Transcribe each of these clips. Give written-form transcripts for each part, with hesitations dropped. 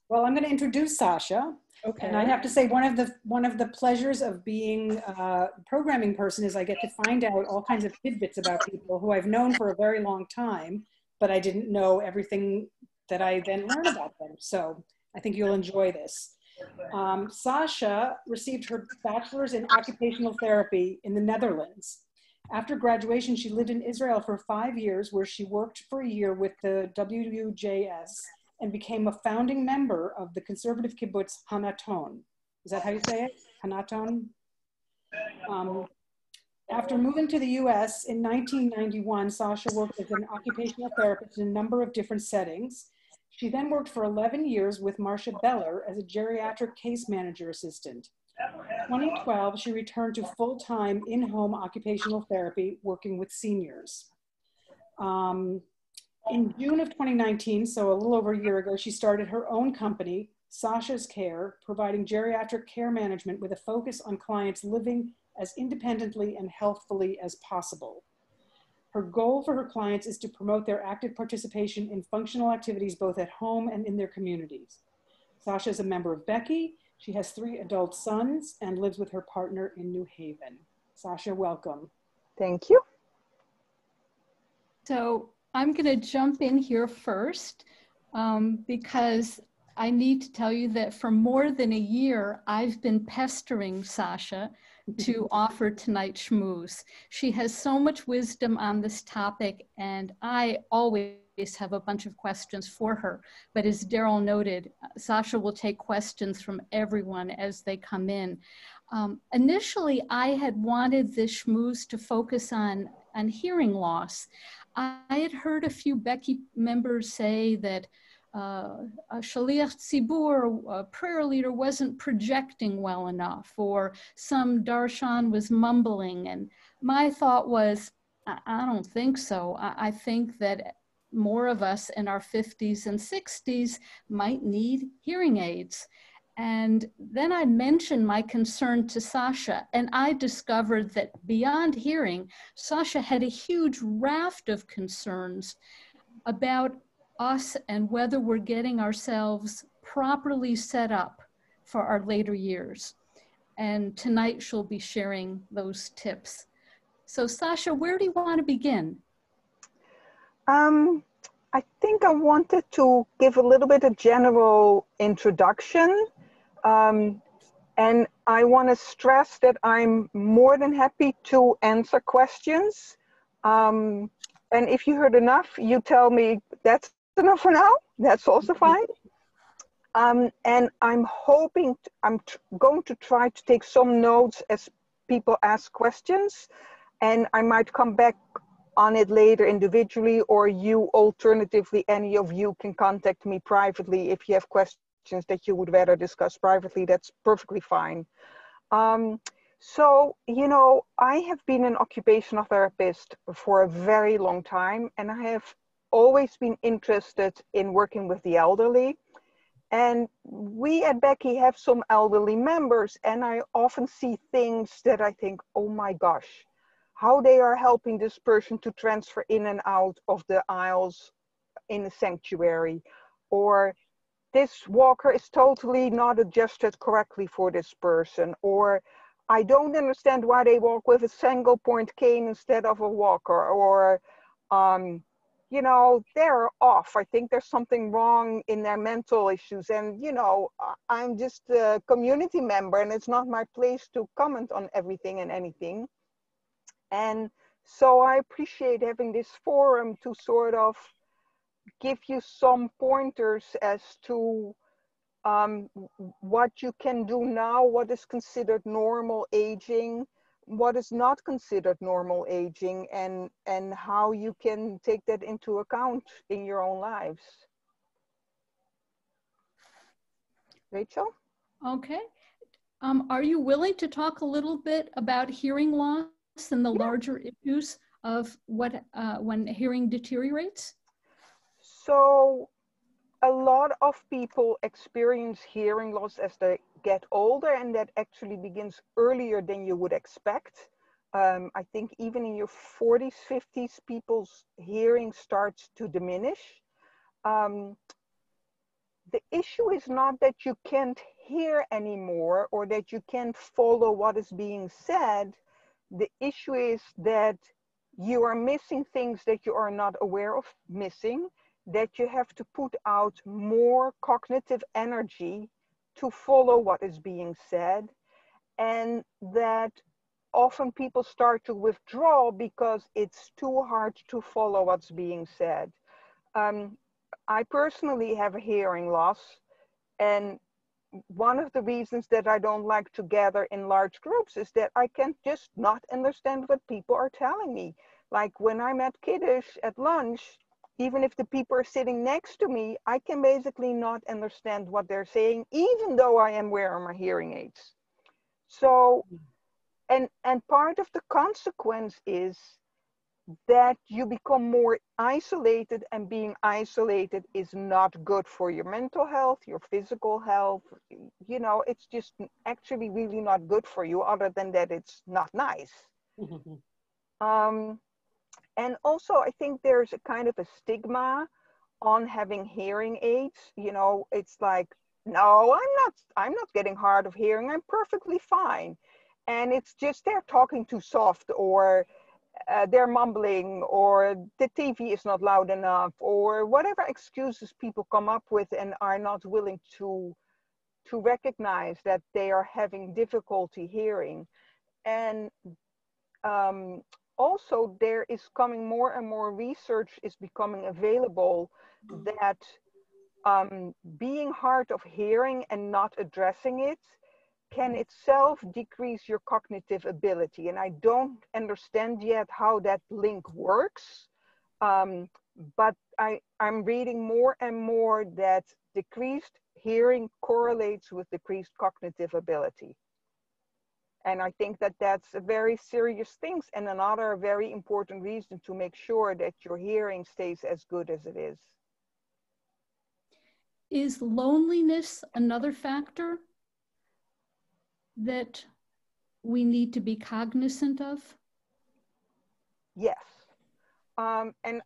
Well, I'm going to introduce Sascha. Okay. And I have to say, one of the pleasures of being a programming person is I get to find out all kinds of tidbits about people who I've known for a very long time, but I didn't know everything that I then learn about them. So I think you'll enjoy this. Sascha received her bachelor's in occupational therapy in the Netherlands. After graduation, she lived in Israel for 5 years, where she worked for a year with the WJS and became a founding member of the conservative kibbutz Hanaton. Is that how you say it? Hanaton? After moving to the US in 1991, Sascha worked as an occupational therapist in a number of different settings. She then worked for 11 years with Marcia Beller as a geriatric case manager assistant. In 2012, she returned to full-time in-home occupational therapy, working with seniors. In June of 2019, so a little over a year ago, she started her own company, Sascha's Care, providing geriatric care management with a focus on clients living as independently and healthfully as possible. Her goal for her clients is to promote their active participation in functional activities both at home and in their communities. Sascha is a member of BEKI. She has 3 adult sons and lives with her partner in New Haven. Sascha, welcome. Thank you. So I'm going to jump in here first because I need to tell you that for more than a year, I've been pestering Sascha to offer tonight's schmooze. She has so much wisdom on this topic, and I always have a bunch of questions for her. But as Daryl noted, Sascha will take questions from everyone as they come in. Initially, I had wanted this schmooze to focus on hearing loss. I had heard a few BEKI members say that a shaliach tzibur, a prayer leader, wasn't projecting well enough, or some darshan was mumbling. And my thought was, I don't think so. I think that more of us in our 50s and 60s might need hearing aids. And then I mentioned my concern to Sascha, and I discovered that beyond hearing, Sascha had a huge raft of concerns about us and whether we're getting ourselves properly set up for our later years. And tonight she'll be sharing those tips. So Sascha, where do you want to begin? I think I wanted to give a little bit of general introduction. And I want to stress that I'm more than happy to answer questions. And if you heard enough, you tell me that's enough for now. That's also fine. And I'm hoping, I'm going to try to take some notes as people ask questions. And I might come back on it later individually, or you alternatively, any of you can contact me privately if you have questions that you would rather discuss privately. That's perfectly fine. So, you know, I have been an occupational therapist for a very long time, and I have always been interested in working with the elderly. And we at BEKI have some elderly members, and I often see things that I think, oh my gosh, how they are helping this person to transfer in and out of the aisles in a sanctuary, or this walker is totally not adjusted correctly for this person, or I don't understand why they walk with a single point cane instead of a walker, or, you know, they're off. I think there's something wrong in their mental issues. And, you know, I'm just a community member and it's not my place to comment on everything and anything. And so I appreciate having this forum to sort of give you some pointers as to what you can do now, what is considered normal aging, what is not considered normal aging, and how you can take that into account in your own lives. Rachel? Okay. Are you willing to talk a little bit about hearing loss and the larger issues of what when hearing deteriorates? So a lot of people experience hearing loss as they get older, and that actually begins earlier than you would expect. I think even in your 40s, 50s, people's hearing starts to diminish. the issue is not that you can't hear anymore or that you can't follow what is being said. The issue is that you are missing things that you are not aware of missing, that you have to put out more cognitive energy to follow what is being said, and that often people start to withdraw because it's too hard to follow what's being said. I personally have a hearing loss, and one of the reasons that I don't like to gather in large groups is that I can just not understand what people are telling me. Like when I'm at Kiddush at lunch, even if the people are sitting next to me, I can basically not understand what they're saying, even though I am wearing my hearing aids. So, and part of the consequence is that you become more isolated, and being isolated is not good for your mental health, your physical health. You know, it's just actually really not good for you, other than that it's not nice. And also, I think there's a kind of a stigma on having hearing aids. You know, it's like, no, I'm not getting hard of hearing. I'm perfectly fine. And it's just they're talking too soft, or they're mumbling, or the TV is not loud enough, or whatever excuses people come up with and are not willing to recognize that they are having difficulty hearing. And also there is coming more and more research is becoming available that being hard of hearing and not addressing it can itself decrease your cognitive ability. And I don't understand yet how that link works, but I'm reading more and more that decreased hearing correlates with decreased cognitive ability. And I think that that's a very serious thing, and another very important reason to make sure that your hearing stays as good as it is. Is loneliness another factor that we need to be cognizant of? Yes. And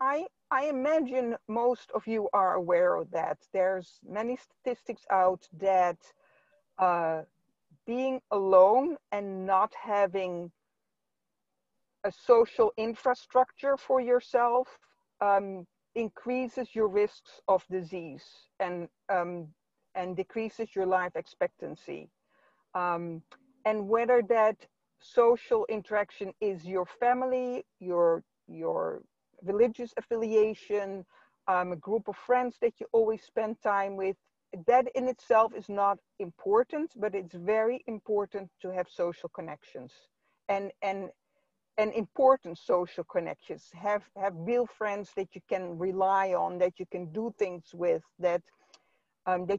I imagine most of you are aware of that. There's many statistics out that being alone and not having a social infrastructure for yourself increases your risks of disease and decreases your life expectancy. And whether that social interaction is your family, your religious affiliation, a group of friends that you always spend time with, that in itself is not important, but it's very important to have social connections and important social connections. Have real friends that you can rely on, that you can do things with, that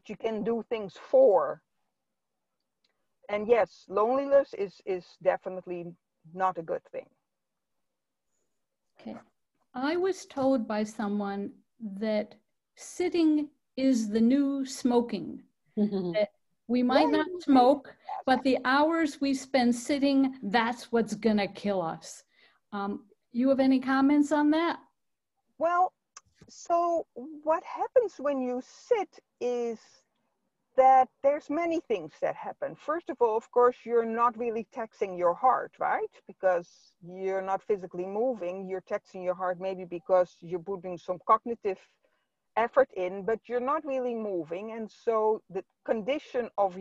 you can do things for. And yes, loneliness is definitely not a good thing. Okay. I was told by someone that sitting is the new smoking. That we might not smoke, but the hours we spend sitting, that's what's gonna kill us. You have any comments on that? Well, so what happens when you sit is that there's many things that happen. First of all, of course, you're not really taxing your heart, right? Because you're not physically moving. You're taxing your heart maybe because you're putting some cognitive effort in, but you're not really moving. And so the condition of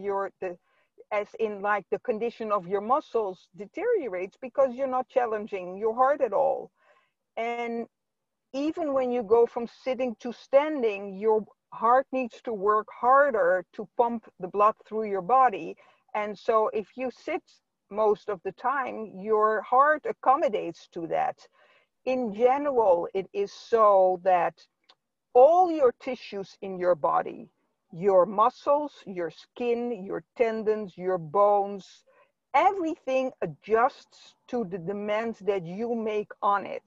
as in like the condition of your muscles deteriorates because you're not challenging your heart at all. And even when you go from sitting to standing, your heart needs to work harder to pump the blood through your body. And so if you sit most of the time, your heart accommodates to that. In general, it is so that all your tissues in your body, your muscles, your skin, your tendons, your bones, everything adjusts to the demands that you make on it.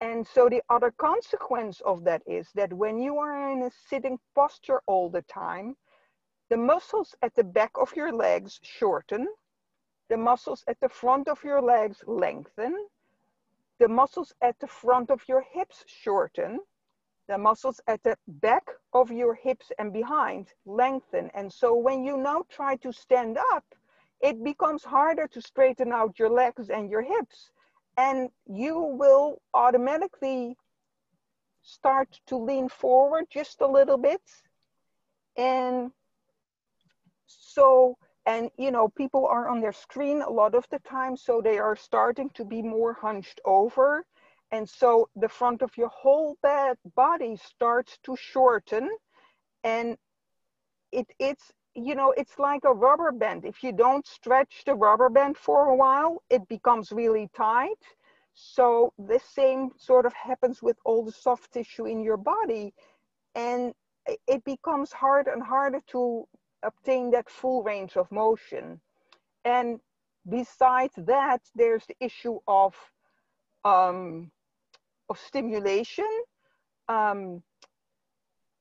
And so the other consequence of that is that when you are in a sitting posture all the time, the muscles at the back of your legs shorten, the muscles at the front of your legs lengthen, the muscles at the front of your hips shorten, the muscles at the back of your hips and behind lengthen. And so when you now try to stand up, it becomes harder to straighten out your legs and your hips. And you will automatically start to lean forward just a little bit. And so, and you know, people are on their screen a lot of the time, so they are starting to be more hunched over. And so the front of your whole body starts to shorten. And it's, you know, it's like a rubber band. If you don't stretch the rubber band for a while, it becomes really tight. So the same sort of happens with all the soft tissue in your body. And it becomes harder and harder to obtain that full range of motion. And besides that, there's the issue of stimulation.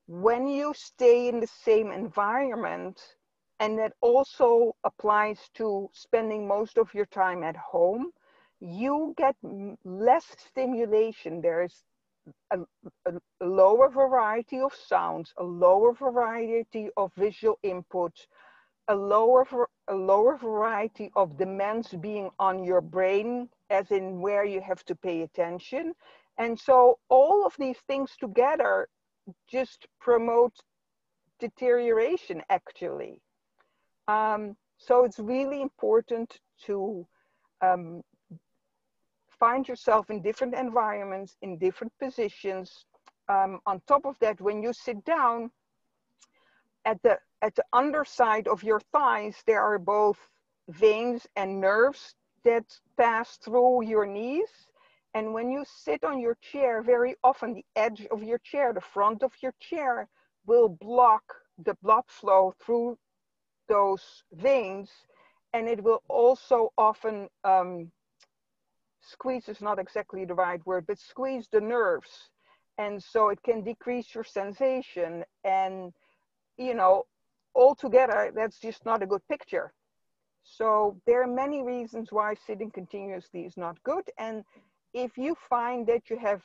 When you stay in the same environment, and that also applies to spending most of your time at home, you get less stimulation. There's a lower variety of sounds, a lower variety of visual input, a lower variety of demands being on your brain, as in where you have to pay attention. And so all of these things together just promote deterioration, actually. So it's really important to find yourself in different environments, in different positions. On top of that, when you sit down, at the underside of your thighs, there are both veins and nerves that pass through your knees. And when you sit on your chair, very often the edge of your chair, the front of your chair, will block the blood flow through those veins. And it will also often, squeeze is not exactly the right word, but squeeze the nerves. And so it can decrease your sensation. And, you know, altogether, that's just not a good picture. So there are many reasons why sitting continuously is not good. And if you find that you have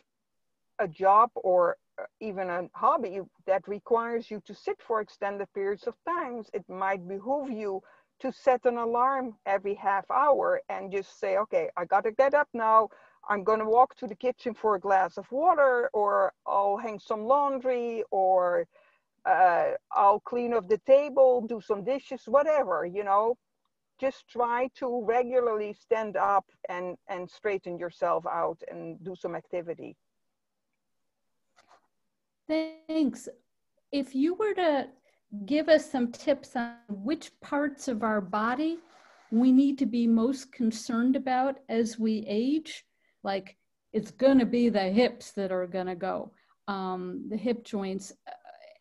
a job or even a hobby that requires you to sit for extended periods of times, it might behoove you to set an alarm every half hour and just say, okay, I got to get up now. I'm going to walk to the kitchen for a glass of water, or I'll hang some laundry, or I'll clean up the table, do some dishes, whatever, you know. Just try to regularly stand up and straighten yourself out and do some activity. Thanks. If you were to give us some tips on which parts of our body we need to be most concerned about as we age, like it's going to be the hips that are going to go, the hip joints.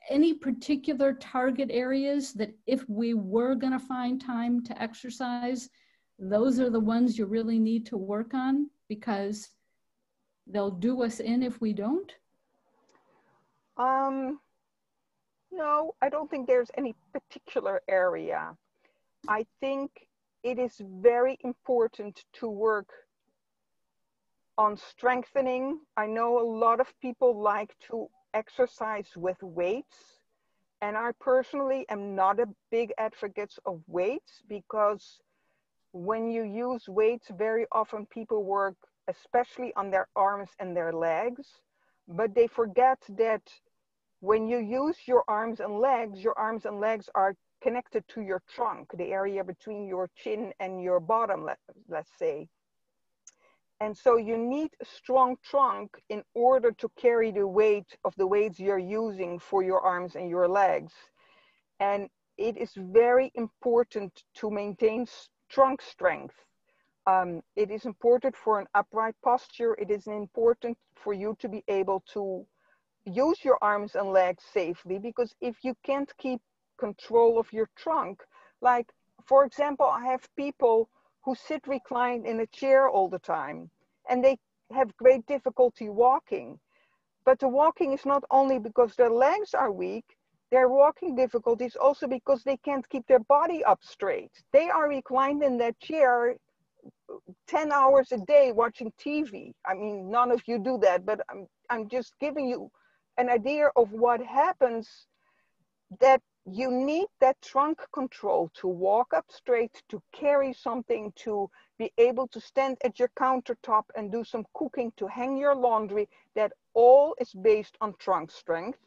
Any particular target areas that if we were going to find time to exercise, those are the ones you really need to work on because they'll do us in if we don't? No, I don't think there's any particular area. I think it is very important to work on strengthening. I know a lot of people like to exercise with weights, and I personally am not a big advocate of weights, because when you use weights, very often people work especially on their arms and their legs, but they forget that when you use your arms and legs are connected to your trunk, the area between your chin and your bottom, let's say. And so you need a strong trunk in order to carry the weight of the weights you're using for your arms and your legs. And it is very important to maintain trunk strength. It is important for an upright posture. It is important for you to be able to use your arms and legs safely, because if you can't keep control of your trunk, like, for example, I have people who sit reclined in a chair all the time, and they have great difficulty walking. But the walking is not only because their legs are weak, their walking difficulties also because they can't keep their body up straight. They are reclined in that chair 10 hours a day watching TV. I mean, none of you do that, but I'm just giving you an idea of what happens, that you need that trunk control to walk up straight, to carry something, to be able to stand at your countertop and do some cooking, to hang your laundry. That all is based on trunk strength.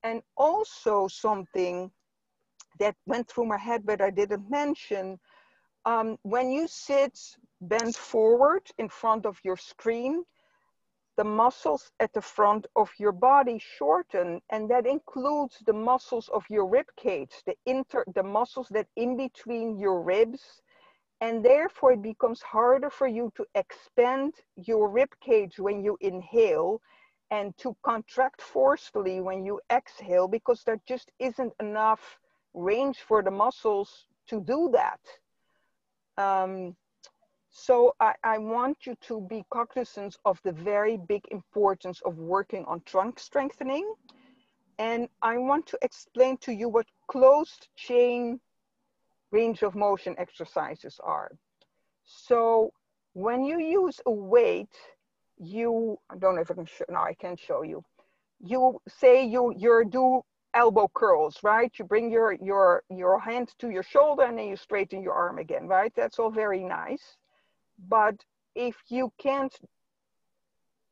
And also something that went through my head but I didn't mention, when you sit bent forward in front of your screen, the muscles at the front of your body shorten, and that includes the muscles of your rib cage, the muscles that in between your ribs, and therefore it becomes harder for you to expand your rib cage when you inhale and to contract forcefully when you exhale, because there just isn't enough range for the muscles to do that. So I want you to be cognizant of the very big importance of working on trunk strengthening. And I want to explain to you what closed chain range of motion exercises are. So when you use a weight, I don't know if I can show, no, I can show you. You say you do elbow curls, right? You bring your hand to your shoulder and then you straighten your arm again, right? That's all very nice. But if you can't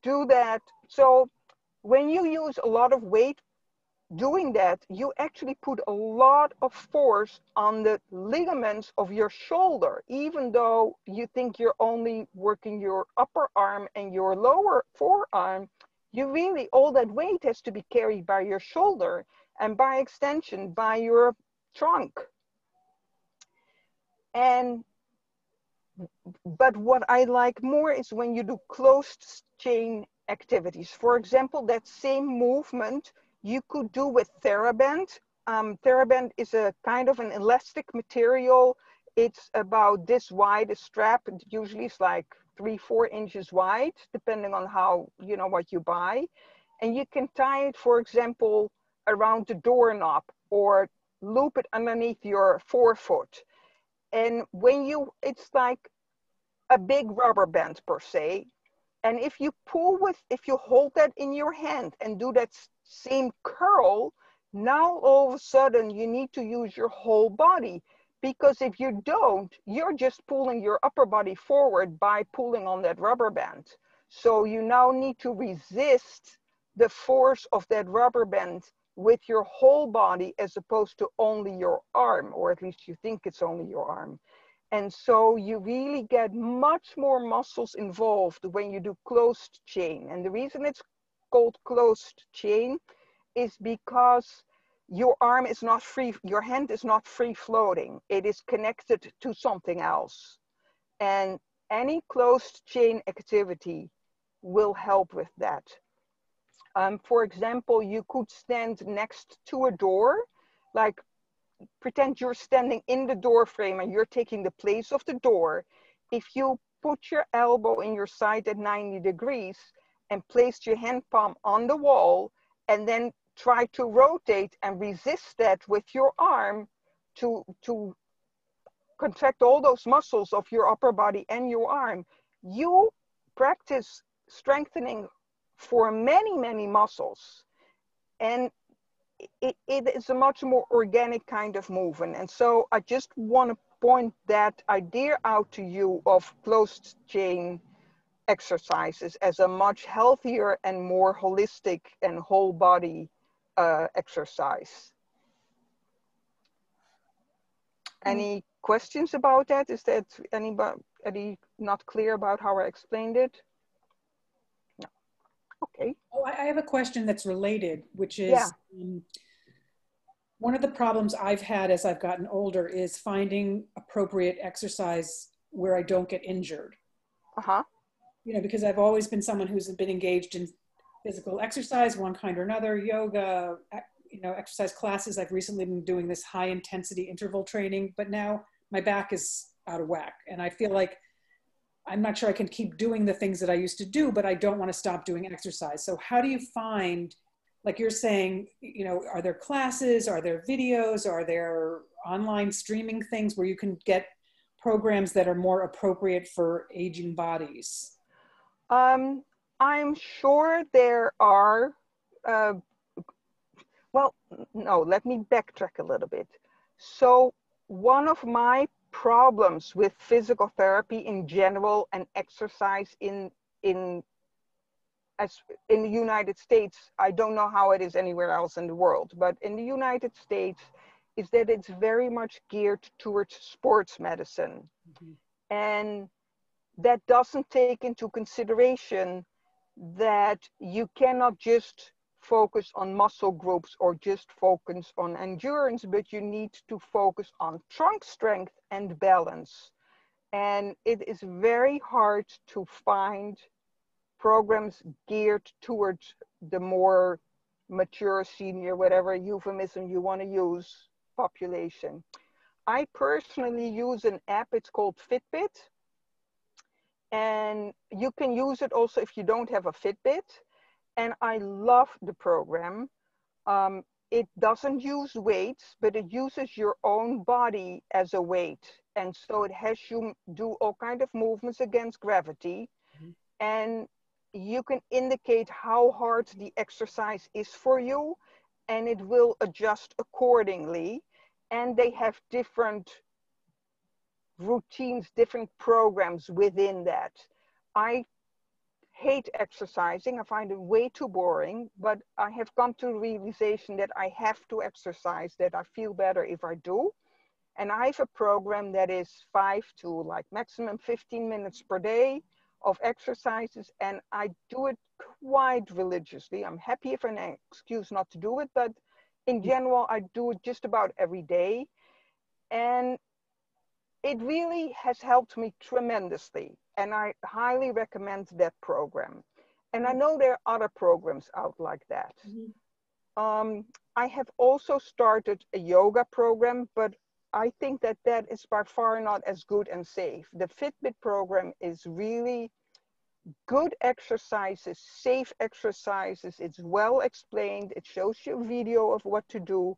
do that, so when you use a lot of weight doing that, you actually put a lot of force on the ligaments of your shoulder, even though you think you're only working your upper arm and your lower forearm. You really, all that weight has to be carried by your shoulder and by extension by your trunk. But what I like more is when you do closed chain activities. For example, that same movement you could do with TheraBand. TheraBand is a kind of an elastic material. It's about this wide, a strap. It usually is like 3-4 inches wide, depending on how, you know, what you buy. And you can tie it, for example, around the doorknob or loop it underneath your forefoot. And when it's like a big rubber band per se. And if you hold that in your hand and do that same curl, now all of a sudden you need to use your whole body, because if you don't, you're just pulling your upper body forward by pulling on that rubber band. So you now need to resist the force of that rubber band with your whole body as opposed to only your arm, or at least you think it's only your arm. And so you really get much more muscles involved when you do closed chain. And the reason it's called closed chain is because your arm is not free, your hand is not free floating. It is connected to something else. And any closed chain activity will help with that. For example, you could stand next to a door, like pretend you're standing in the door frame and you're taking the place of the door. If you put your elbow in your side at 90 degrees and place your hand palm on the wall and then try to rotate and resist that with your arm to contract all those muscles of your upper body and your arm, you practice strengthening for many, many muscles. And it is a much more organic kind of movement. And so I just want to point that idea out to you of closed chain exercises as a much healthier and more holistic and whole body exercise. Any questions about that? Is that anybody not clear about how I explained it? No. Okay. Oh, I have a question that's related, which is one of the problems I've had as I've gotten older is finding appropriate exercise where I don't get injured. You know, because I've always been someone who's been engaged in physical exercise, one kind or another, yoga, you know, exercise classes. I've recently been doing this high intensity interval training, but now my back is out of whack. And I feel like I'm not sure I can keep doing the things that I used to do, but I don't want to stop doing exercise. So how do you find, like you're saying, you know, are there classes, are there videos, are there online streaming things where you can get programs that are more appropriate for aging bodies? I'm sure there are Well, no, let me backtrack a little bit. So one of my problems with physical therapy in general and exercise in as in the United States, I don't know how it is anywhere else in the world, but in the United States, is that it's very much geared towards sports medicine. Mhm. And that doesn't take into consideration that you cannot just focus on muscle groups or just focus on endurance, but you need to focus on trunk strength and balance. And it is very hard to find programs geared towards the more mature senior, whatever euphemism you want to use, population. I personally use an app, it's called Fitbit. And you can use it also if you don't have a Fitbit. And I love the program. It doesn't use weights, but it uses your own body as a weight. And so it has you do all kind of movements against gravity. Mhm. And you can indicate how hard the exercise is for you, and it will adjust accordingly. And they have different routines, different programs within that. I hate exercising. I find it way too boring, but I have come to the realization that I have to exercise, that I feel better if I do. And I have a program that is 5 to like maximum 15 minutes per day of exercises, and I do it quite religiously. I'm happy if an excuse not to do it, but in general, I do it just about every day. And it really has helped me tremendously. And I highly recommend that program. And I know there are other programs out like that. Mhm. I have also started a yoga program, but I think that that is by far not as good and safe. The Fitbit program is really good exercises, safe exercises. It's well explained. It shows you a video of what to do.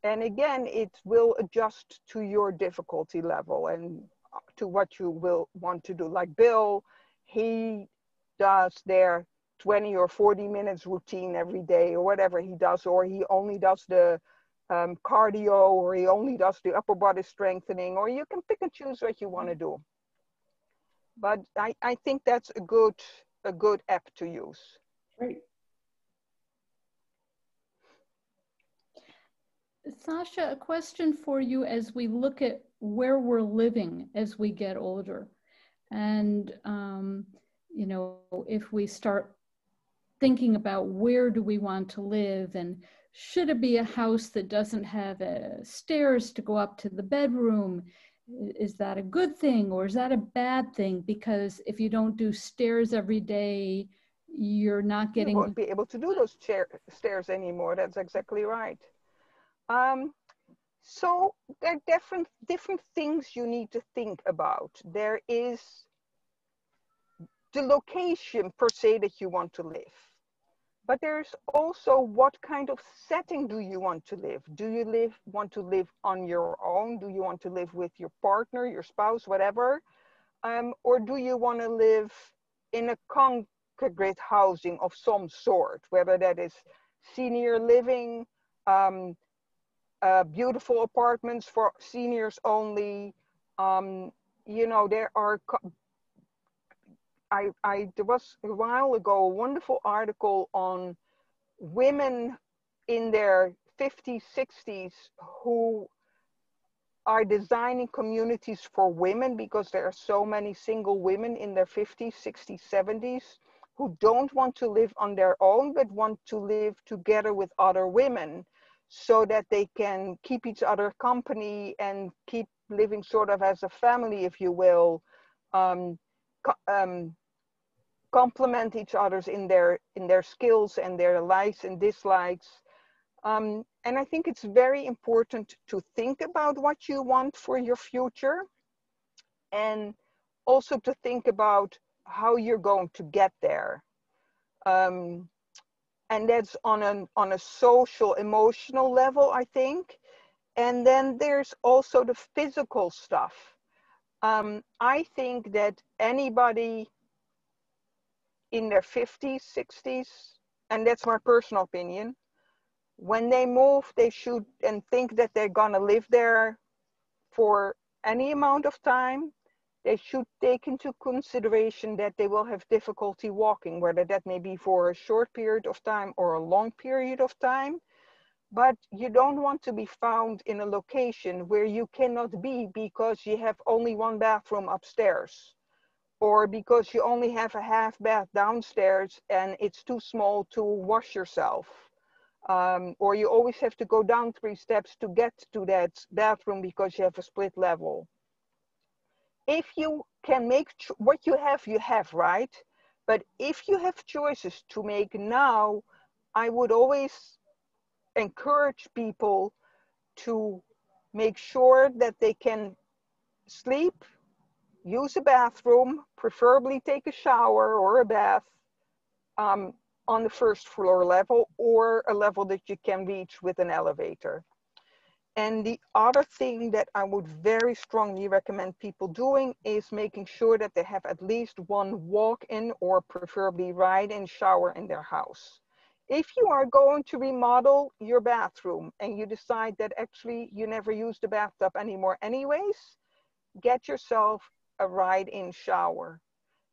And again, it will adjust to your difficulty level and to what you will want to do. Like Bill, he does their 20 or 40 minutes routine every day or whatever he does, or he only does the cardio, or he only does the upper body strengthening, or you can pick and choose what you want to do. But I think that's a good app to use. Great. Sascha, a question for you as we look at where we're living as we get older. And, you know, if we start thinking about where do we want to live, and should it be a house that doesn't have stairs to go up to the bedroom? Is that a good thing or is that a bad thing? Because if you don't do stairs every day, you're not getting... You won't be able to do those stairs anymore. That's exactly right. So there are different things you need to think about. There is the location per se that you want to live. But there's also what kind of setting do you want to live? Do you want to live on your own? Do you want to live with your partner, your spouse, whatever? Or do you want to live in a congregate housing of some sort, whether that is senior living, beautiful apartments for seniors only. You know, there was a while ago a wonderful article on women in their 50s, 60s who are designing communities for women, because there are so many single women in their 50s, 60s, 70s who don't want to live on their own, but want to live together with other women so that they can keep each other company and keep living sort of as a family, if you will, complement each other's in their skills and their likes and dislikes. And I think it's very important to think about what you want for your future, and also to think about how you're going to get there. And that's on a social, emotional level, I think. And then there's also the physical stuff. I think that anybody in their 50s, 60s, and that's my personal opinion, When they move, they should and think that they're gonna live there for any amount of time. They should take into consideration that they will have difficulty walking, whether that may be for a short period of time or a long period of time. But you don't want to be found in a location where you cannot be because you have only one bathroom upstairs, or because you only have a half bath downstairs and it's too small to wash yourself. Or you always have to go down 3 steps to get to that bathroom because you have a split level. If you can make what you have, right? But if you have choices to make now, I would always encourage people to make sure that they can sleep, use a bathroom, preferably take a shower or a bath on the first floor level, or a level that you can reach with an elevator. And the other thing that I would very strongly recommend people doing is making sure that they have at least one walk-in or preferably ride-in shower in their house. If you are going to remodel your bathroom and you decide that actually you never use the bathtub anymore anyways, get yourself a ride-in shower,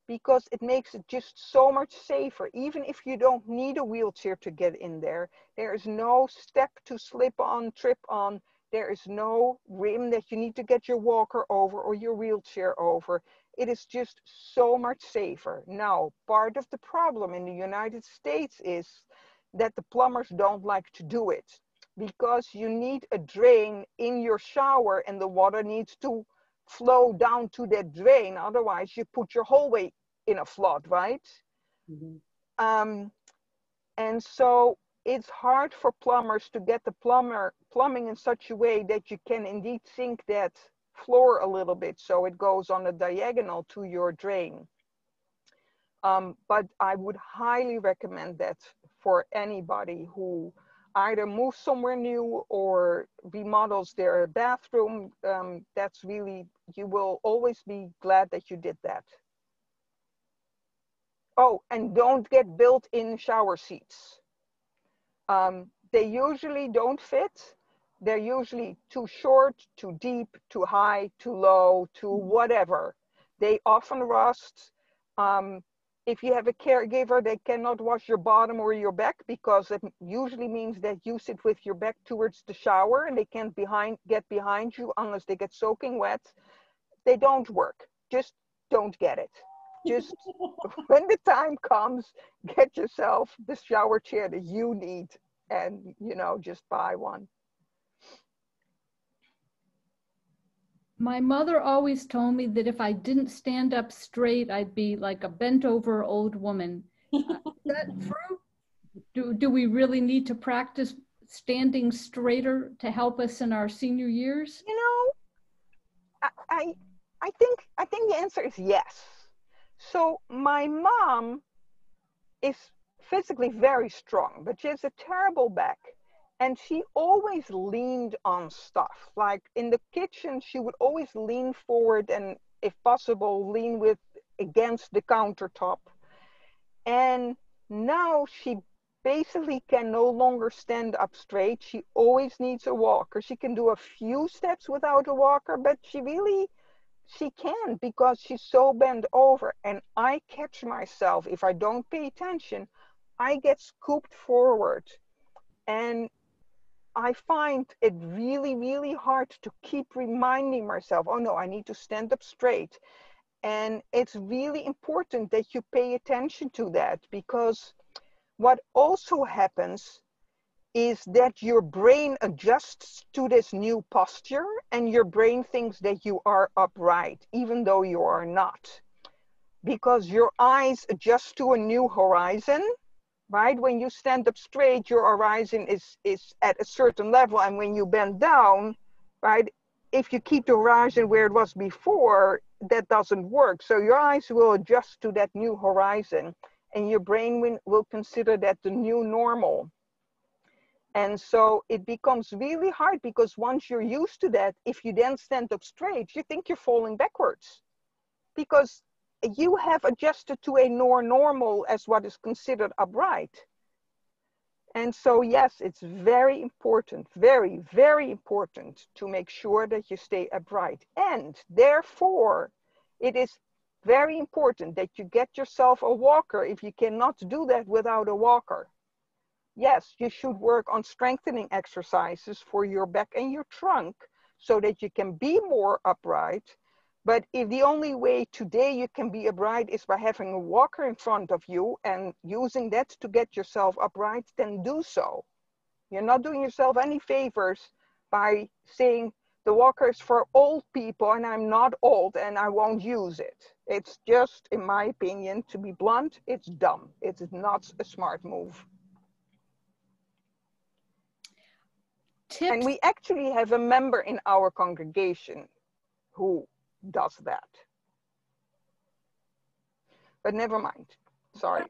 because it makes it just so much safer. Even if you don't need a wheelchair to get in there, there is no step to slip on, trip on. There is no rim that you need to get your walker over or your wheelchair over. It is just so much safer. Now, part of the problem in the United States is that the plumbers don't like to do it, because you need a drain in your shower and the water needs to flow down to that drain. Otherwise, you put your hallway in a flood, right? Mm-hmm. And so it's hard for plumbers to get the plumbing in such a way that you can indeed sink that floor a little bit so it goes on a diagonal to your drain. But I would highly recommend that for anybody who either moves somewhere new or remodels their bathroom. That's really, you will always be glad that you did that. Oh, and don't get built-in shower seats. They usually don't fit. They're usually too short, too deep, too high, too low, too whatever. They often rust. If you have a caregiver, they cannot wash your bottom or your back, because it usually means that you sit with your back towards the shower and they can't get behind you unless they get soaking wet. They don't work. Just don't get it. Just when the time comes, get yourself the shower chair that you need, and, you know, just buy one. My mother always told me that if I didn't stand up straight, I'd be like a bent over old woman. Is that true? Do we really need to practice standing straighter to help us in our senior years? You know, I think the answer is yes. So my mom is physically very strong, but she has a terrible back. And she always leaned on stuff. Like in the kitchen, she would always lean forward and, if possible, lean against the countertop. And now she basically can no longer stand up straight. She always needs a walker. She can do a few steps without a walker, but she can, because she's so bent over. And I catch myself, if I don't pay attention, I get scooped forward. And I find it really, really hard to keep reminding myself, oh no, I need to stand up straight. And it's really important that you pay attention to that, because what also happens is that your brain adjusts to this new posture, and your brain thinks that you are upright, even though you are not, because your eyes adjust to a new horizon. Right? When you stand up straight, your horizon is at a certain level. And when you bend down, right, if you keep the horizon where it was before, that doesn't work. So your eyes will adjust to that new horizon, and your brain will consider that the new normal. And so it becomes really hard, because once you're used to that, if you then stand up straight, you think you're falling backwards, because you have adjusted to a normal as what is considered upright. And so, yes, it's very important, very, very important to make sure that you stay upright. And therefore, it is very important that you get yourself a walker if you cannot do that without a walker. Yes, you should work on strengthening exercises for your back and your trunk so that you can be more upright. But if the only way today you can be upright is by having a walker in front of you and using that to get yourself upright, then do so. You're not doing yourself any favors by saying the walker is for old people and I'm not old and I won't use it. It's just, in my opinion, to be blunt, it's dumb. It's not a smart move. Tips. And we actually have a member in our congregation who does that. But never mind, sorry.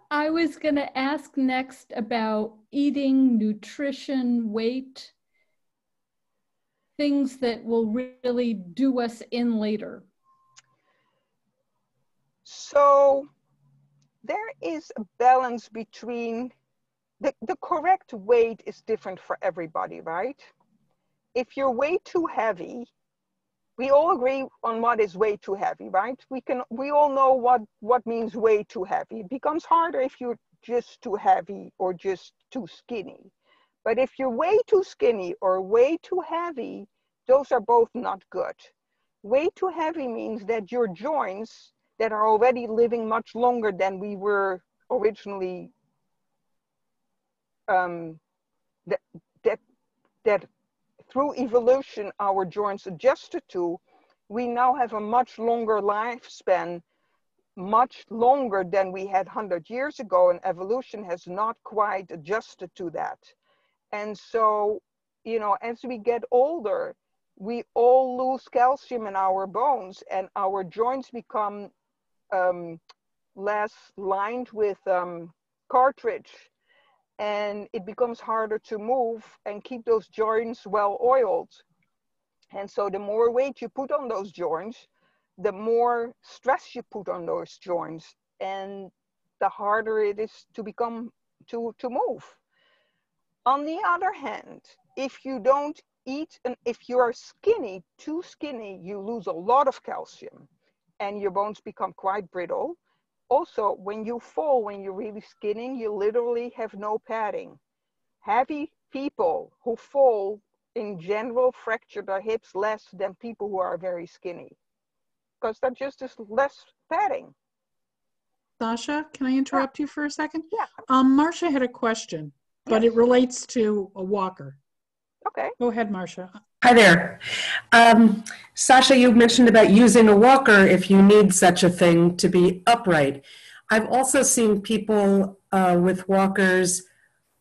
I was going to ask next about eating, nutrition, weight, things that will really do us in later. So there is a balance between, the correct weight is different for everybody, right? If you're way too heavy, we all agree on what is way too heavy, right? We all know what means way too heavy. It becomes harder if you're just too heavy or just too skinny. But if you're way too skinny or way too heavy, those are both not good. Way too heavy means that your joints that are already living much longer than we were originally, that through evolution, our joints adjusted to, we now have a much longer lifespan, much longer than we had 100 years ago, and evolution has not quite adjusted to that. And so, you know, as we get older, we all lose calcium in our bones and our joints become less lined with cartilage, and it becomes harder to move and keep those joints well oiled. And so the more weight you put on those joints, the more stress you put on those joints, and the harder it is to move. On the other hand, if you don't eat, and if you are skinny, too skinny, you lose a lot of calcium and your bones become quite brittle. Also, when you fall, when you're really skinny, you literally have no padding. Heavy people who fall in general fracture their hips less than people who are very skinny, because that just is less padding. Sasha, can I interrupt you for a second? Yeah. Marcia had a question, but it relates to a walker. Okay. Go ahead, Marcia. Hi there. Sasha, you mentioned about using a walker if you need such a thing to be upright. I've also seen people with walkers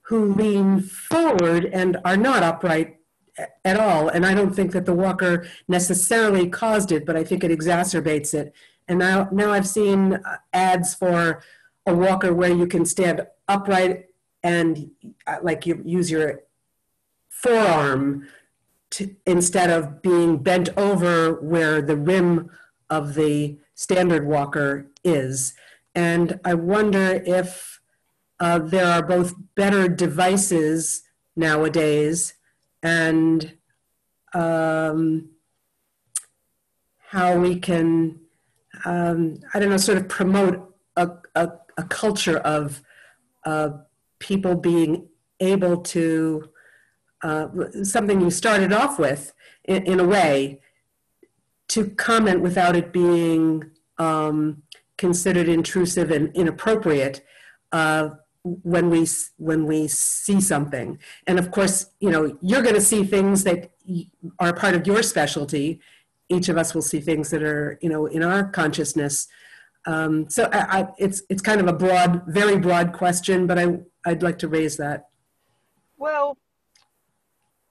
who lean forward and are not upright at all. And I don't think that the walker necessarily caused it, but I think it exacerbates it. And now I've seen ads for a walker where you can stand upright and like you use your forearm instead of being bent over where the rim of the standard walker is. And I wonder if there are both better devices nowadays and how we can, I don't know, sort of promote a culture of people being able to, something you started off with, in a way, to comment without it being considered intrusive and inappropriate when we see something. And of course, you know, you're going to see things that are part of your specialty. Each of us will see things that are, you know, in our consciousness. So it's kind of a broad, very broad question, but I'd like to raise that. Well,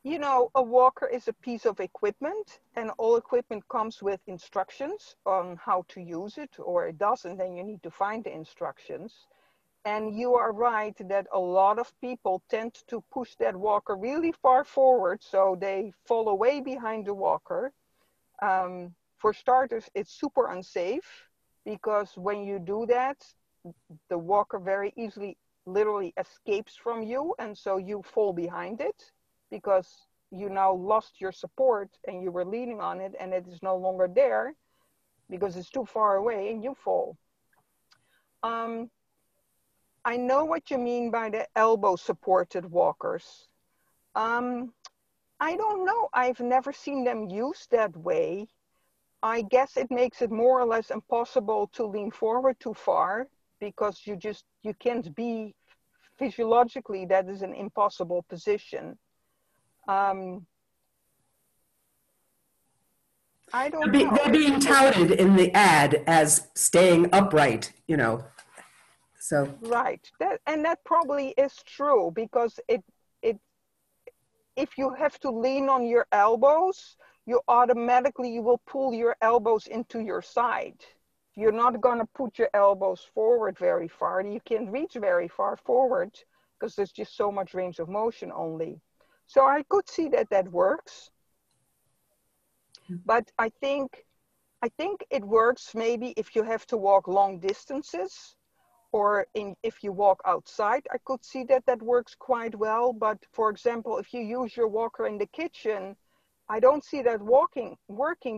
you know, a walker is a piece of equipment, and all equipment comes with instructions on how to use it, or it doesn't, then you need to find the instructions. And you are right that a lot of people tend to push that walker really far forward, so they fall away behind the walker. For starters, it's super unsafe, because when you do that, the walker very easily literally escapes from you, and so you fall behind it because you now lost your support and you were leaning on it and it is no longer there because it's too far away and you fall. I know what you mean by the elbow supported walkers. I don't know, I've never seen them used that way. I guess it makes it more or less impossible to lean forward too far because you can't be, physiologically, that is an impossible position. I don't know. They're being touted in the ad as staying upright, you know, so. Right, that probably is true because if you have to lean on your elbows, you will pull your elbows into your side. You're not going to put your elbows forward very far. You can't reach very far forward because there's just so much range of motion only. So I could see that works. But I think it works maybe if you have to walk long distances, or if you walk outside. I could see that works quite well. But for example, if you use your walker in the kitchen, I don't see that working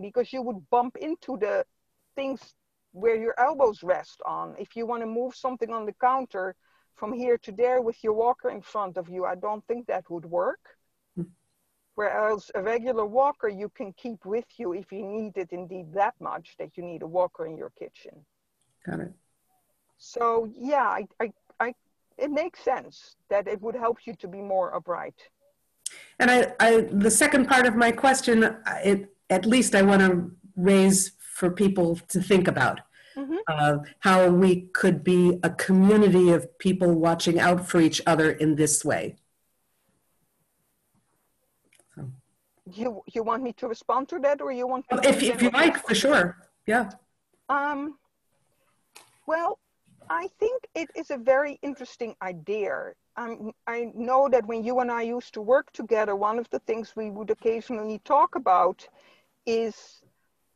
because you would bump into the things where your elbows rest on. If you want to move something on the counter from here to there with your walker in front of you, I don't think that would work. Whereas a regular walker you can keep with you if you need it indeed that much that you need a walker in your kitchen. Got it. So yeah, it makes sense that it would help you to be more upright. And the second part of my question, at least I want to raise for people to think about. How we could be a community of people watching out for each other in this way. So. You want me to respond to that, or you want me to if you like, for sure. Yeah. Well, I think it is a very interesting idea. I know that when you and I used to work together, one of the things we would occasionally talk about is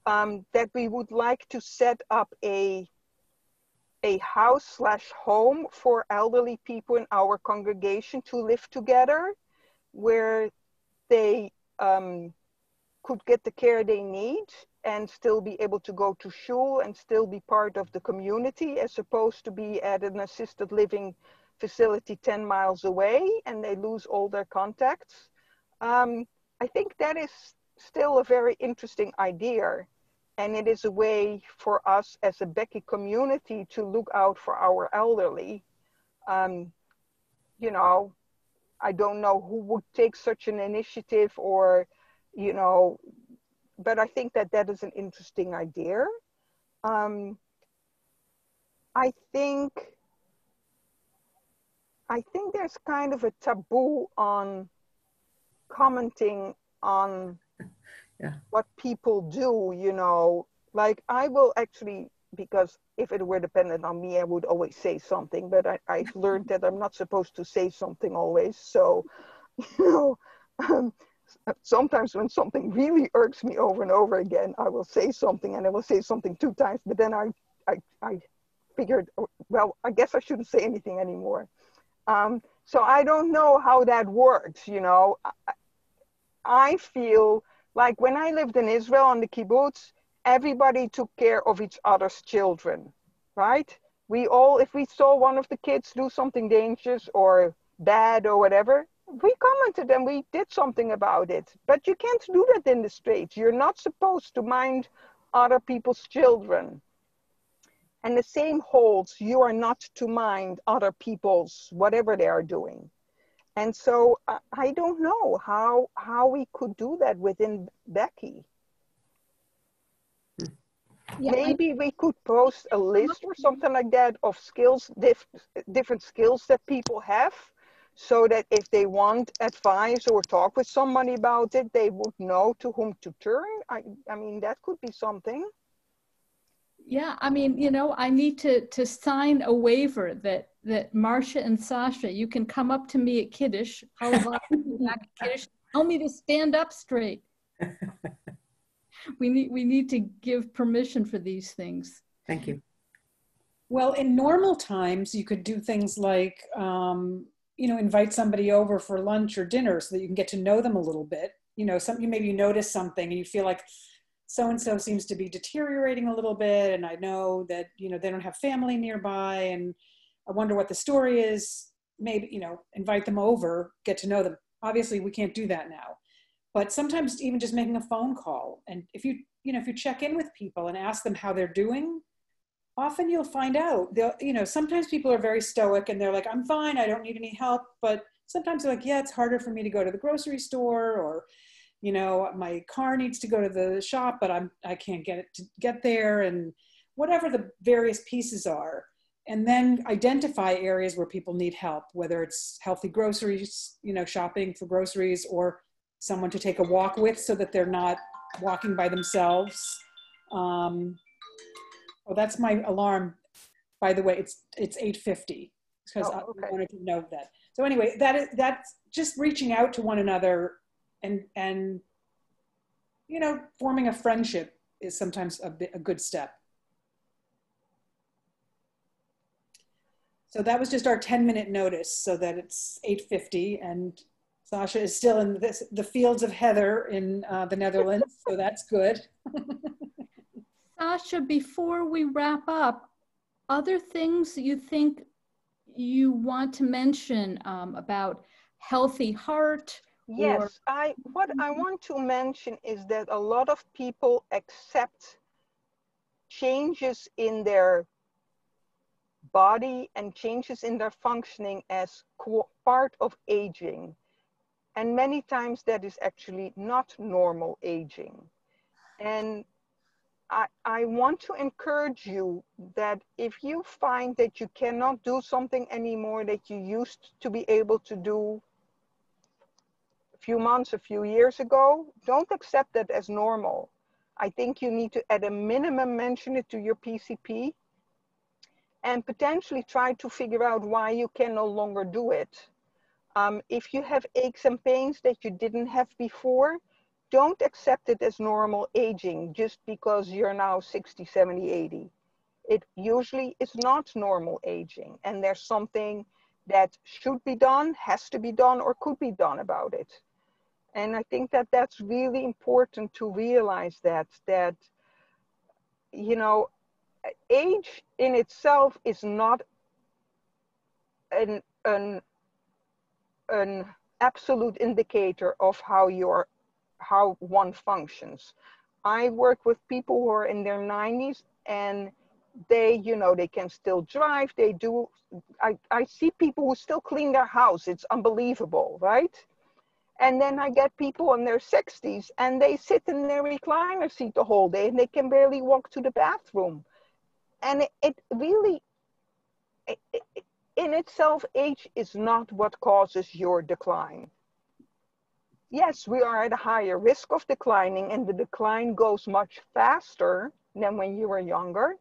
that we would like to set up a house/home for elderly people in our congregation to live together, where they could get the care they need and still be able to go to school and still be part of the community, as opposed to be at an assisted living facility 10 miles away and they lose all their contacts. I think that is still a very interesting idea. And it is a way for us as a BEKI community to look out for our elderly. You know, I don't know who would take such an initiative, or, you know, but I think that is an interesting idea. I think there's kind of a taboo on commenting on what people do, you know. Like, I will actually, because if it were dependent on me, I would always say something, but I've learned that I'm not supposed to say something always. So, you know, sometimes when something really irks me over and over again, I will say something, and I will say something 2 times, but then I figured, well, I guess I shouldn't say anything anymore. So I don't know how that works, you know. I feel like when I lived in Israel on the kibbutz, everybody took care of each other's children, right? We all, if we saw one of the kids do something dangerous or bad or whatever, we commented and we did something about it. But you can't do that in the streets. You're not supposed to mind other people's children. And the same holds, you are not to mind other people's, whatever they are doing. And so I don't know how we could do that within BEKI. Yeah, maybe we could post a list or something like that of skills, different skills that people have, so that if they want advice or talk with somebody about it, they would know to whom to turn. I mean, that could be something. Yeah, I mean, you know, I need to sign a waiver that Marcia and Sasha, you can come up to me at Kiddush, tell me to stand up straight. We need to give permission for these things. Thank you. Well, in normal times, you could do things like, invite somebody over for lunch or dinner so that you can get to know them a little bit. Maybe you notice something and you feel like so-and-so seems to be deteriorating a little bit. And I know that, they don't have family nearby and I wonder what the story is. Maybe, invite them over, get to know them. Obviously we can't do that now, but sometimes even just making a phone call. And if you check in with people and ask them how they're doing, often you'll find out. Sometimes people are very stoic and they're like, I'm fine, I don't need any help. But sometimes they're like, yeah, it's harder for me to go to the grocery store, or, my car needs to go to the shop, but I can't get there, and whatever the various pieces are. And then identify areas where people need help, whether it's healthy groceries, shopping for groceries, or someone to take a walk with so that they're not walking by themselves. Oh, that's my alarm, by the way. It's 8:50 because I wanted to know that. So anyway, that's just reaching out to one another and forming a friendship is sometimes a good step. So that was just our 10-minute notice, so that it's 8:50 and Sascha is still in the fields of heather in the Netherlands, so that's good. Sascha, before we wrap up, other things you think you want to mention about healthy heart? Yes, what I want to mention is that a lot of people accept changes in their body and changes in their functioning as part of aging. And many times that is actually not normal aging. And I want to encourage you that if you find that you cannot do something anymore that you used to be able to do a few months, a few years ago, don't accept that as normal. I think you need to, at a minimum, mention it to your PCP and potentially try to figure out why you can no longer do it. If you have aches and pains that you didn't have before, don't accept it as normal aging just because you're now 60, 70, 80. It usually is not normal aging, and there's something that should be done, has to be done, or could be done about it. And I think that that's really important to realize that age in itself is not an absolute indicator of how one functions. I work with people who are in their 90s and they can still drive. I see people who still clean their house. It's unbelievable, right? And then I get people in their 60s and they sit in their recliner seat the whole day and they can barely walk to the bathroom. And it really, in itself, age is not what causes your decline. Yes, we are at a higher risk of declining, and the decline goes much faster than when you were younger.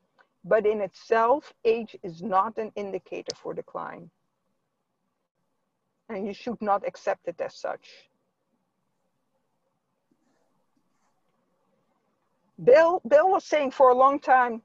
But in itself, age is not an indicator for decline. And you should not accept it as such. Bill was saying for a long time,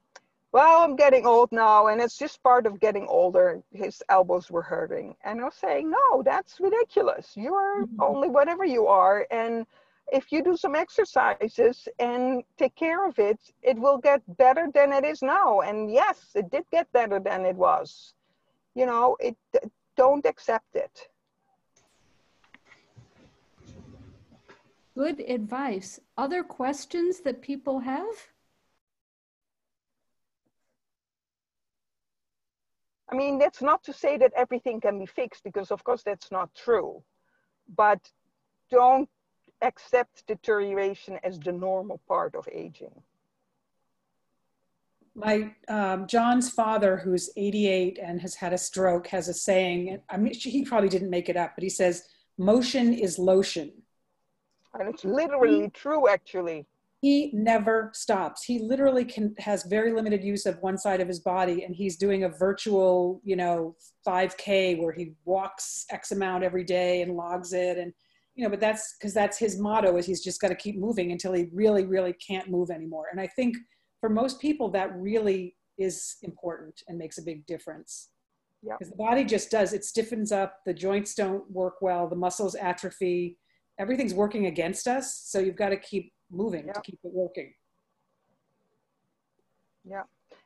well, I'm getting old now, and it's just part of getting older. His elbows were hurting. And I was saying, no, that's ridiculous. You're only whatever you are. And if you do some exercises and take care of it, it will get better than it is now. And yes, it did get better than it was. Don't accept it. Good advice. Other questions that people have? I mean, that's not to say that everything can be fixed, because of course that's not true. But don't accept deterioration as the normal part of aging. My John's father, who's 88 and has had a stroke, has a saying. I mean, he probably didn't make it up, but he says, "Motion is lotion." And it's literally true, actually. He never stops. He literally has very limited use of one side of his body, and he's doing a virtual, 5K where he walks X amount every day and logs it. And, but that's because that's his motto, is he's just got to keep moving until he really, really can't move anymore. And I think for most people that really is important and makes a big difference. Yeah. Because the body just does, it stiffens up, the joints don't work well, the muscles atrophy, everything's working against us. So you've got to keep moving to keep it working. Yeah.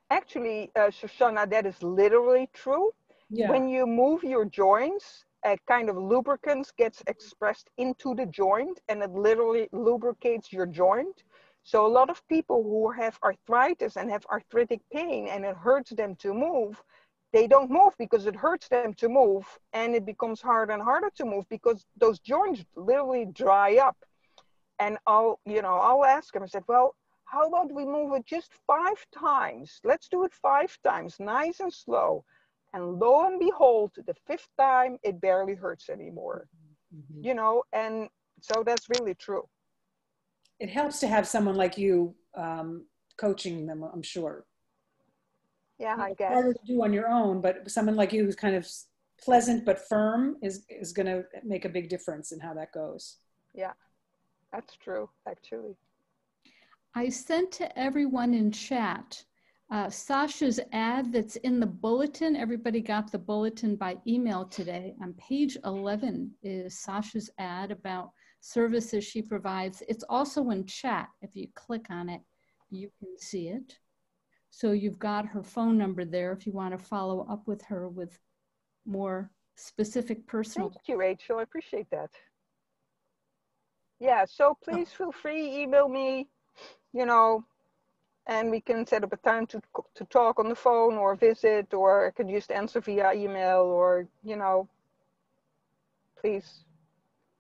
Actually, Shoshana, that is literally true. Yeah. When you move your joints, a kind of lubricant gets expressed into the joint and it literally lubricates your joint. So a lot of people who have arthritis and have arthritic pain and it hurts them to move, they don't move because it hurts them to move, and it becomes harder and harder to move because those joints literally dry up. And I'll ask them, I said, well, how about we move it just 5 times? Let's do it 5 times, nice and slow. And lo and behold, the 5th time, it barely hurts anymore. You know, and so that's really true. It helps to have someone like you coaching them, I'm sure. Yeah, I guess. Harder to do on your own, but someone like you who's kind of pleasant but firm is going to make a big difference in how that goes. Yeah, that's true, actually. I sent to everyone in chat Sasha's ad that's in the bulletin. Everybody got the bulletin by email today. On page 11 is Sasha's ad about services she provides. It's also in chat. If you click on it, you can see it. So you've got her phone number there if you want to follow up with her with more specific personal. Thank you, Rachel. I appreciate that. Yeah, so please feel free, email me, you know, and we can set up a time to talk on the phone or visit, or I can just answer via email, or, you know, please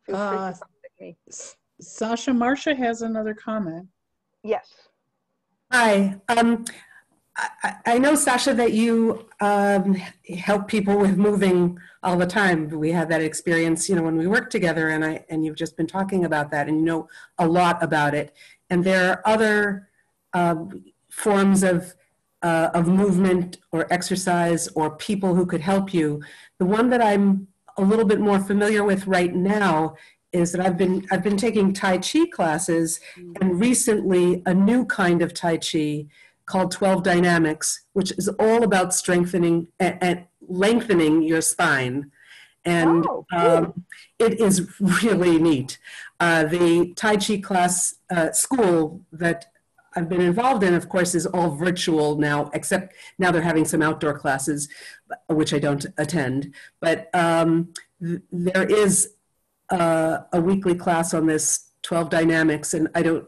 feel free to contact me. Sasha, Marcia has another comment. Yes. Hi. I know, Sasha, that you help people with moving all the time. We had that experience, you know, when we worked together, and you've just been talking about that, and you know a lot about it. And there are other forms of movement or exercise or people who could help you. The one that I'm a little bit more familiar with right now is that I've been taking Tai Chi classes, and recently a new kind of Tai Chi called 12 Dynamics, which is all about strengthening and lengthening your spine. And cool. It is really neat. The Tai Chi class school that I've been involved in, of course, is all virtual now, except now they're having some outdoor classes, which I don't attend. But there is a weekly class on this 12 Dynamics, and I don't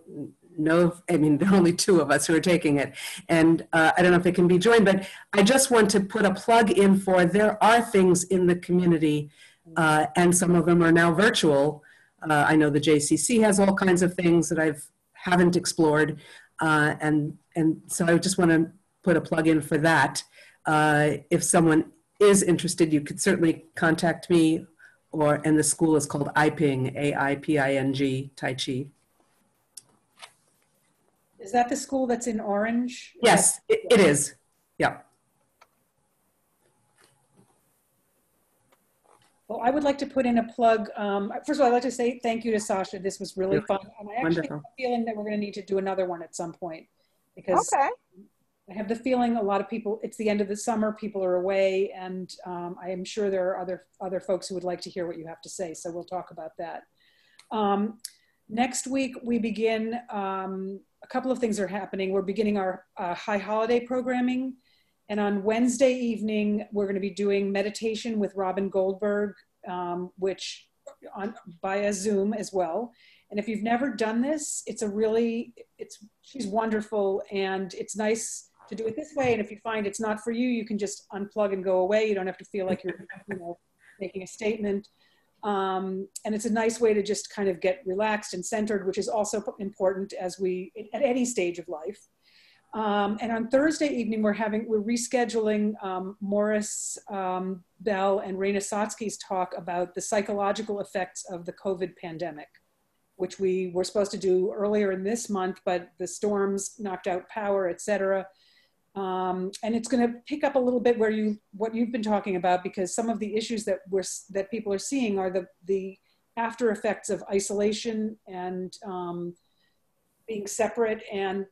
know, I mean, there are only 2 of us who are taking it, and I don't know if it can be joined, but I just want to put a plug in for, there are things in the community, and some of them are now virtual. I know the JCC has all kinds of things that I haven't explored, and so I just want to put a plug in for that. If someone is interested, you could certainly contact me, and the school is called AIPING, AIPING, Tai Chi. Is that the school that's in Orange? Yes, it is. Yeah. Well, I would like to put in a plug. First of all, I'd like to say thank you to Sasha. This was really fun. And I actually have a feeling that we're going to need to do another one at some point, because I have the feeling a lot of people, it's the end of the summer, people are away, and I am sure there are other folks who would like to hear what you have to say. So we'll talk about that. Next week, we begin, a couple of things are happening. We're beginning our high holiday programming. And on Wednesday evening, we're going to be doing meditation with Robin Goldberg, which via Zoom as well. And if you've never done this, she's wonderful, and it's nice to do it this way. And if you find it's not for you, you can just unplug and go away. You don't have to feel like you're, making a statement. And it's a nice way to just kind of get relaxed and centered, which is also important at any stage of life. And on Thursday evening, we're rescheduling Morris Bell and Raina Sotsky's talk about the psychological effects of the COVID pandemic, which we were supposed to do earlier in this month, but the storms knocked out power, et cetera. And it's going to pick up a little bit what you've been talking about, because some of the issues that people are seeing are the after effects of isolation and being separate and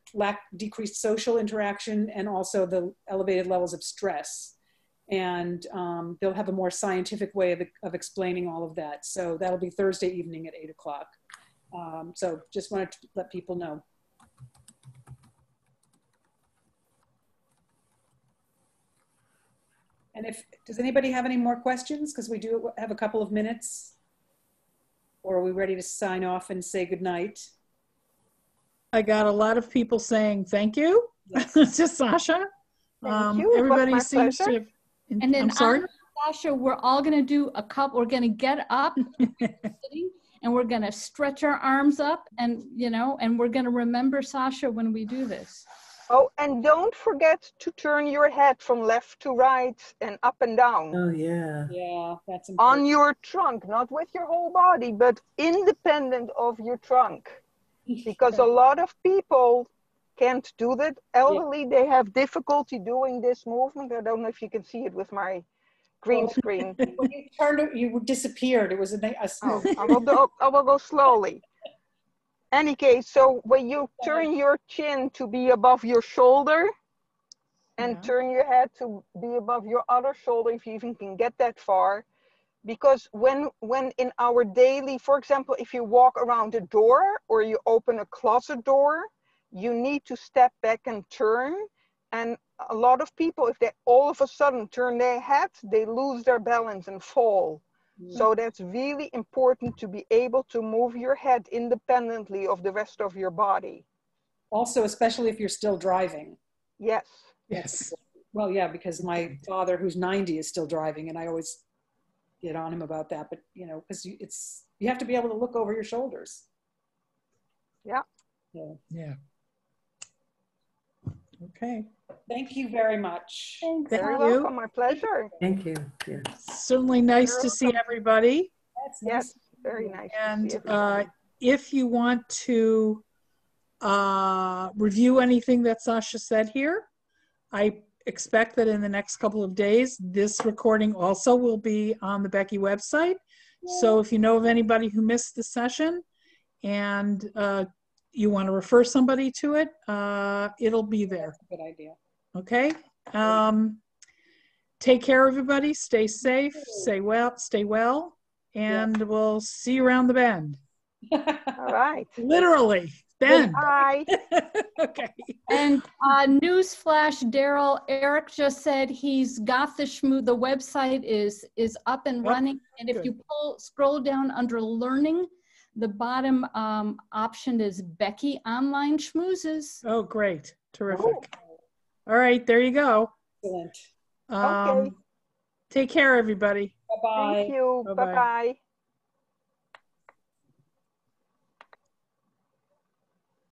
decreased social interaction, and also the elevated levels of stress. And they'll have a more scientific way of explaining all of that. So that'll be Thursday evening at 8 o'clock. So just wanted to let people know. And does anybody have any more questions? Because we do have a couple of minutes. Or are we ready to sign off and say goodnight? I got a lot of people saying thank you Yes. to Sasha. Thank you. Everybody seems pleasure. to have, And then I'm sorry? Sasha, we're all gonna do a couple, we're gonna get up and we're gonna stretch our arms up and, you know, and we're gonna remember Sasha when we do this. Oh, and don't forget to turn your head from left to right and up and down. Oh, yeah. Yeah, that's important. On your trunk, not with your whole body, but independent of your trunk. Because a lot of people can't do that. Elderly, they have difficulty doing this movement. I don't know if you can see it with my green screen. When you turned it, you disappeared. It was a Oh, I will go slowly. Any case, so when you turn your chin to be above your shoulder and turn your head to be above your other shoulder, if you even can get that far, because when in our daily, for example, if you walk around a door or you open a closet door, you need to step back and turn. And a lot of people, if they all of a sudden turn their head, they lose their balance and fall. So that's really important to be able to move your head independently of the rest of your body. Also, especially if you're still driving. Yes. Yes. Well, yeah, because my father, who's 90, is still driving, and I always get on him about that. But you know, because you have to be able to look over your shoulders. Yeah. Yeah. Okay. Thank you very much. Thanks. Thank Very you. welcome. My pleasure. Thank you. Yeah. Certainly nice to see everybody. That's Yes. nice. Very nice. And to see everybody. if you want to review anything that Sasha said here, I expect that in the next couple of days, this recording also will be on the BEKI website. So if you know of anybody who missed the session and you want to refer somebody to it, it'll be there. That's a good idea. Okay. Take care, everybody. Stay safe. Stay well, and we'll see you around the bend. All right. Literally, bend. Bye. Okay. And newsflash, Daryl, Eric just said he's got the Schmooze. The website is up and running. And if Good. you scroll down under learning, the bottom option is BEKI Online Schmoozes. Oh, great. Terrific. Oh. All right, there you go. Excellent. Okay. Take care, everybody. Bye-bye. Thank you. Bye-bye. Bye-bye.